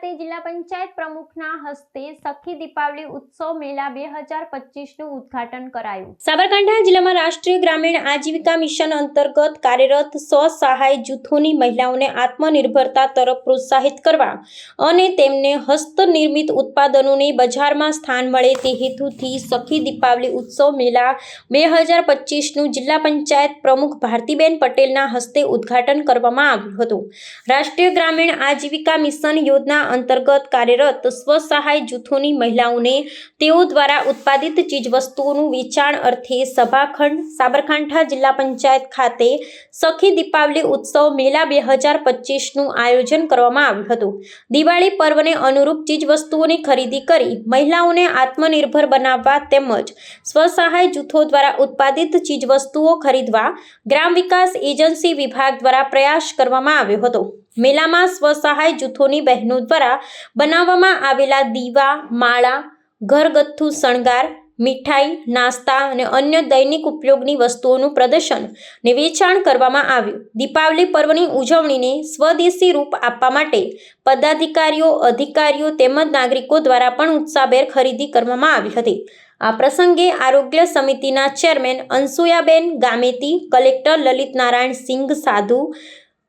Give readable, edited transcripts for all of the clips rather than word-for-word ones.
ખાતે જિલ્લા પંચાયત પ્રમુખના હસ્તે સખી દીપાવલી ઉત્સવ મેળા 2025નું ઉદ્ઘાટન કરાયું। સાબરકાંઠા જિલ્લામાં રાષ્ટ્રીય ગ્રામીણ આજીવિકા મિશન અંતર્ગત કાર્યરત સ્વ-સહાય જૂથોની મહિલાઓને આત્મનિર્ભરતા તરફ પ્રોત્સાહિત કરવા અને તેમને હસ્તનિર્મિત ઉત્પાદનોને બજારમાં સ્થાન મળે તે હેતુથી સખી દીપાવલી ઉત્સવ મેળા 2025નું જિલ્લા પંચાયત પ્રમુખ ભારતીબેન પટેલના હસ્તે ઉદ્ઘાટન કરવામાં આવ્યું હતું। રાષ્ટ્રીય ગ્રામીણ આજીવિકા મિશન યોજના અંતર્ગત કાર્યરત સ્વ-સહાય જૂથોની મહિલાઓને તેઓ દ્વારા ઉત્પાદિત ચીજવસ્તુઓનું વેચાણ અર્થે સભાખંડ સાબરકાંઠા જિલ્લા પંચાયત ખાતે સખી દીપાવલી ઉત્સવ મેળા 2025નું આયોજન કરવામાં આવ્યું હતું। દિવાળી પર્વને અનુરૂપ ચીજવસ્તુઓની ખરીદી કરી મહિલાઓને આત્મનિર્ભર બનાવવા તેમજ સ્વ-સહાય જૂથો દ્વારા ઉત્પાદિત ચીજવસ્તુઓ ખરીદવા ગ્રામ વિકાસ એજન્સી વિભાગ દ્વારા પ્રયાસ કરવામાં આવ્યો હતો। મેળામાં સ્વ-સહાય જૂથોની બહેનો દ્વારા બનાવવામાં આવેલા દીવા, માળા, ઘરગથ્થુ શણગાર, મીઠાઈ, નાસ્તા અને અન્ય દૈનિક ઉપયોગની વસ્તુઓનું પ્રદર્શન અને વેચાણ કરવામાં આવ્યું। દીપાવલી પર્વની ઉજવણીને સ્વદેશી રૂપ આપવા માટે પદાધિકારીઓ, અધિકારીઓ તેમજ નાગરિકો દ્વારા પણ ઉત્સાહભેર ખરીદી કરવામાં આવી હતી। આ પ્રસંગે આરોગ્ય સમિતિના ચેરમેન અનસુયાબેન ગામેતી, કલેક્ટર લલિત નારાયણ સિંઘ સાધુ,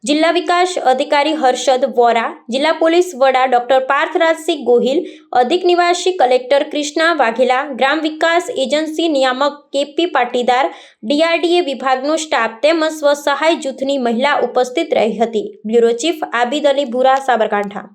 જિલ્લા વિકાસ અધિકારી હર્ષદ વોરા, જિલ્લા પોલીસ વડા ડોક્ટર પાર્થરાજસિંહ ગોહિલ, અધિક નિવાસી કલેક્ટર કૃષ્ણા વાઘેલા, ગ્રામ વિકાસ એજન્સી નિયામક કેપી પાટીદાર, ડીઆરડીએ વિભાગનો સ્ટાફ તેમજ સ્વ-સહાય જૂથની મહિલા ઉપસ્થિત રહી હતી। બ્યુરો ચીફ આબિદ અલી ભુરા, સાબરકાંઠા।